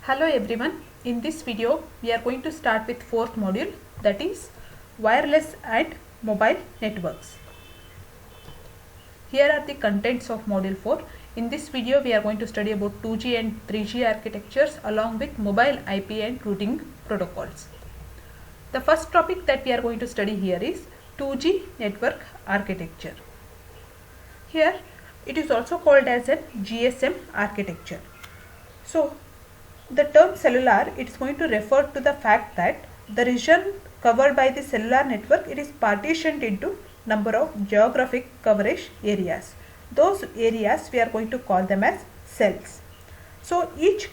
Hello everyone, in this video we are going to start with fourth module, that is wireless and mobile networks. Here are the contents of module 4. In this video we are going to study about 2G and 3G architectures along with mobile IP and routing protocols. The first topic that we are going to study here is 2G network architecture. Here it is also called as a GSM architecture. So the term cellular, it is going to refer to the fact that the region covered by the cellular network, it is partitioned into number of geographic coverage areas. Those areas we are going to call them as cells. So each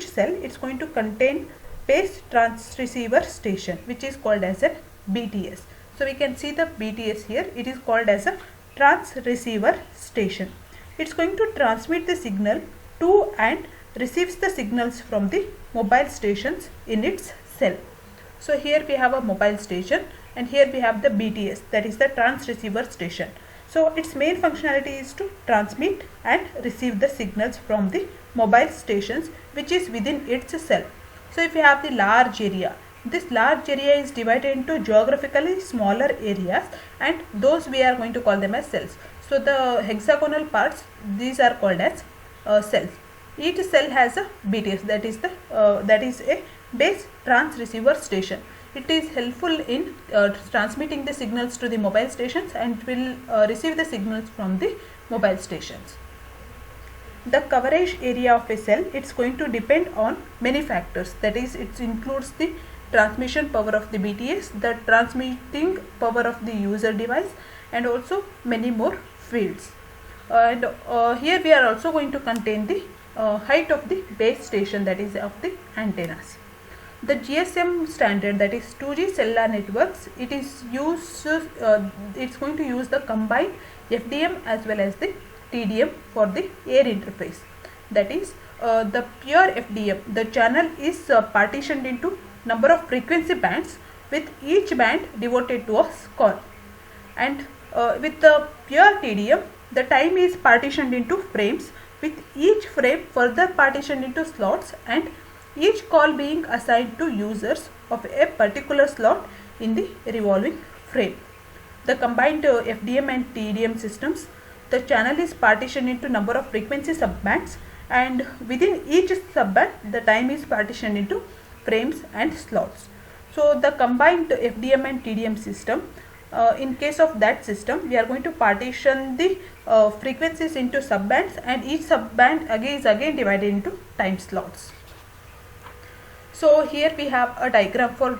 cell is going to contain base transceiver station, which is called as a BTS. So we can see the BTS here. It is called as a transceiver station. It's going to transmit the signal to and receives the signals from the mobile stations in its cell. So here we have a mobile station and here we have the BTS, that is the transceiver station. So its main functionality is to transmit and receive the signals from the mobile stations which is within its cell. So if you have the large area, this large area is divided into geographically smaller areas and those we are going to call them as cells. So the hexagonal parts, these are called as cells. Each cell has a BTS, that is a base transceiver station. It is helpful in transmitting the signals to the mobile stations and will receive the signals from the mobile stations. The coverage area of a cell, it's going to depend on many factors. That is, it includes the transmission power of the BTS, the transmitting power of the user device, and also many more fields. And here we are also going to contain the height of the base station, that is of the antennas. The GSM standard, that is 2G cellular networks, it is used, it's going to use the combined FDM as well as the TDM for the air interface. That is the pure FDM, the channel is partitioned into number of frequency bands with each band devoted to a call. And with the pure TDM, the time is partitioned into frames with each frame further partitioned into slots and each call being assigned to users of a particular slot in the revolving frame. The combined FDM and TDM systems, the channel is partitioned into number of frequency subbands and within each subband the time is partitioned into frames and slots. So the combined FDM and TDM system, in case of that system, we are going to partition the frequencies into subbands and each subband is again divided into time slots. So here we have a diagram for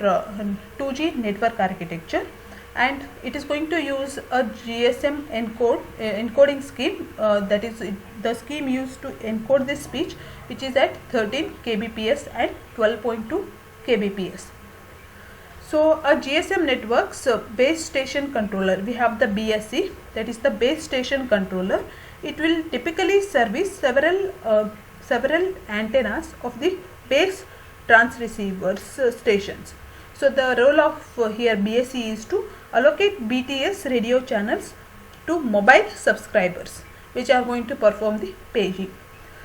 2G network architecture and it is going to use a GSM encoding scheme, that is the scheme used to encode this speech, which is at 13 kbps and 12.2 kbps. So a GSM network's base station controller, we have the BSC, that is the base station controller. It will typically service several antennas of the base transceivers stations. So the role of here BSC is to allocate BTS radio channels to mobile subscribers which are going to perform the paging.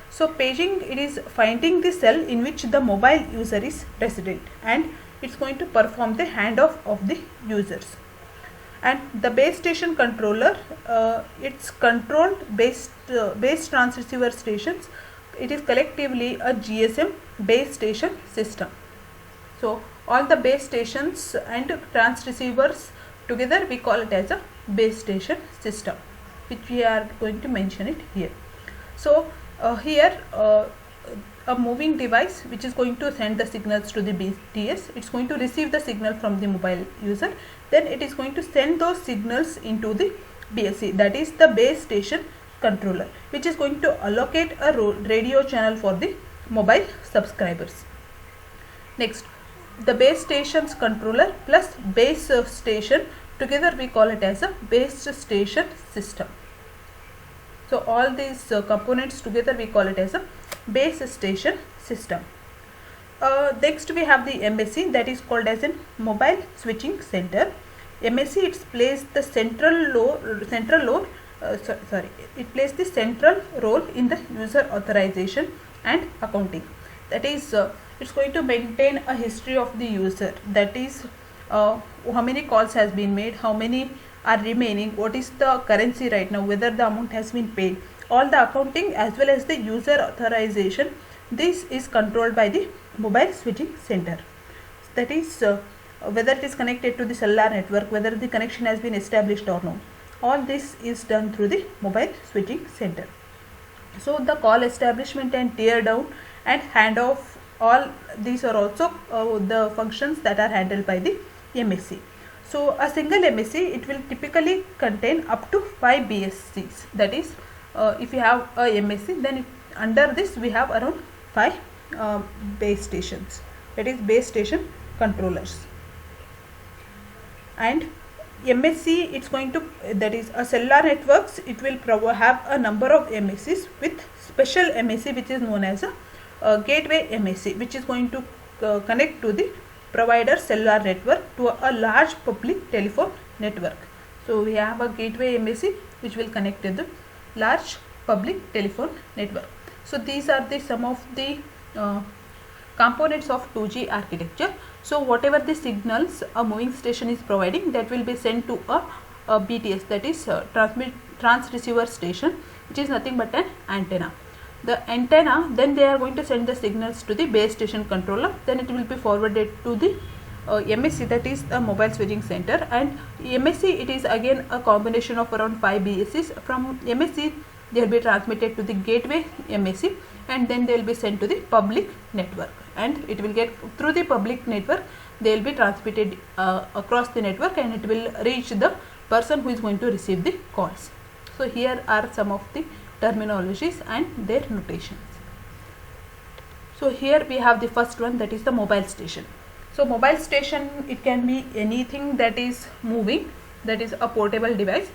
So paging, it is finding the cell in which the mobile user is resident and it's going to perform the handoff of the users. And the base station controller, it's controlled base transceiver stations. It is collectively a GSM base station system. So all the base stations and transceivers together we call it as a base station system, which we are going to mention it here. So here a moving device which is going to send the signals to the BTS, it's going to receive the signal from the mobile user, then it is going to send those signals into the BSC, that is the base station controller, which is going to allocate a radio channel for the mobile subscribers. Next, the base stations controller plus base station together we call it as a base station system. So all these components together we call it as a base station system. Next we have the MSC, that is called as a mobile switching center. MSC, it plays the it plays the central role in the user authorization and accounting. that is it's going to maintain a history of the user, that is how many calls has been made, how many are remaining, what is the currency right now, whether the amount has been paid, all the accounting as well as the user authorization. This is controlled by the mobile switching center, that is whether it is connected to the cellular network, whether the connection has been established or not. All this is done through the mobile switching center. So the call establishment and tear down and handoff, all these are also the functions that are handled by the MSC. So a single MSC, it will typically contain up to 5 BSCs, that is if you have a MSC, then under this we have around 5 base stations, that is base station controllers. And MSC, it's going to, that is a cellular networks, it will have a number of MSCs with special MSC which is known as a gateway MSC, which is going to connect to the provider cellular network to a large public telephone network. So we have a gateway MSC which will connect to the large public telephone network. So these are the some of the components of 2G architecture. So whatever the signals a moving station is providing, that will be sent to a BTS, that is transceiver station, which is nothing but an antenna. The antenna, then they are going to send the signals to the base station controller, then it will be forwarded to the MSC, that is the mobile switching center. And MSC, it is again a combination of around 5 BSCs. From MSC they will be transmitted to the gateway MSC, and then they will be sent to the public network, and it will get through the public network, they will be transmitted across the network, and it will reach the person who is going to receive the calls. So here are some of the terminologies and their notations. So here we have the first one, that is the mobile station. So mobile station, it can be anything that is moving, that is a portable device.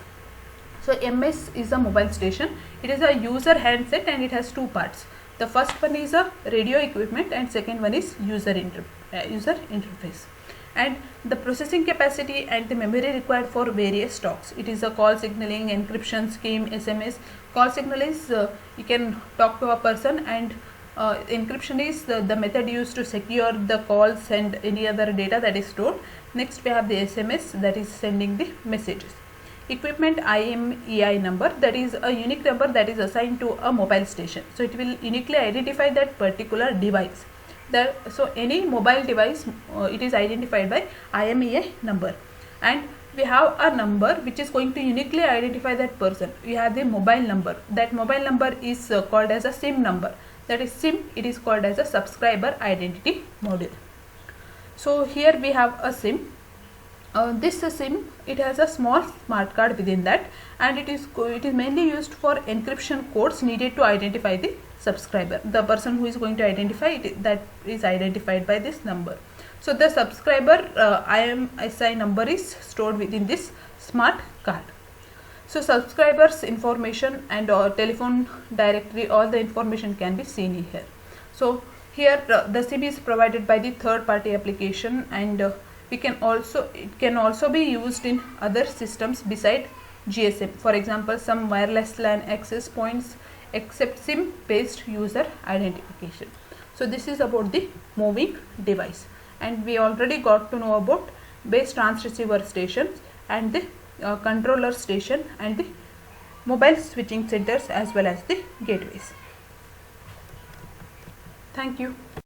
So MS is a mobile station. It is a user handset and it has two parts. The first one is a radio equipment and second one is user interface. And the processing capacity and the memory required for various talks. It is a call signaling, encryption scheme, SMS. Call signal is you can talk to a person, and encryption is the method used to secure the calls and any other data that is stored. Next we have the SMS, that is sending the messages. Equipment IMEI number, that is a unique number that is assigned to a mobile station. So it will uniquely identify that particular device. So any mobile device, it is identified by IMEI number. And we have a number which is going to uniquely identify that person. We have the mobile number. That mobile number is called as a SIM number. That is SIM, it is called as a subscriber identity module. So here we have a SIM. This SIM, it has a small smart card within that, and it is mainly used for encryption codes needed to identify the subscriber. The person who is going to identify it, that is identified by this number. So the subscriber IMSI number is stored within this smart card. So subscribers information and telephone directory, all the information can be seen here. So here the SIM is provided by the third party application, and it can also be used in other systems beside GSM. For example, some wireless LAN access points accept SIM based user identification. So this is about the moving device, and we already got to know about base transceiver stations and the controller station and the mobile switching centers as well as the gateways. Thank you.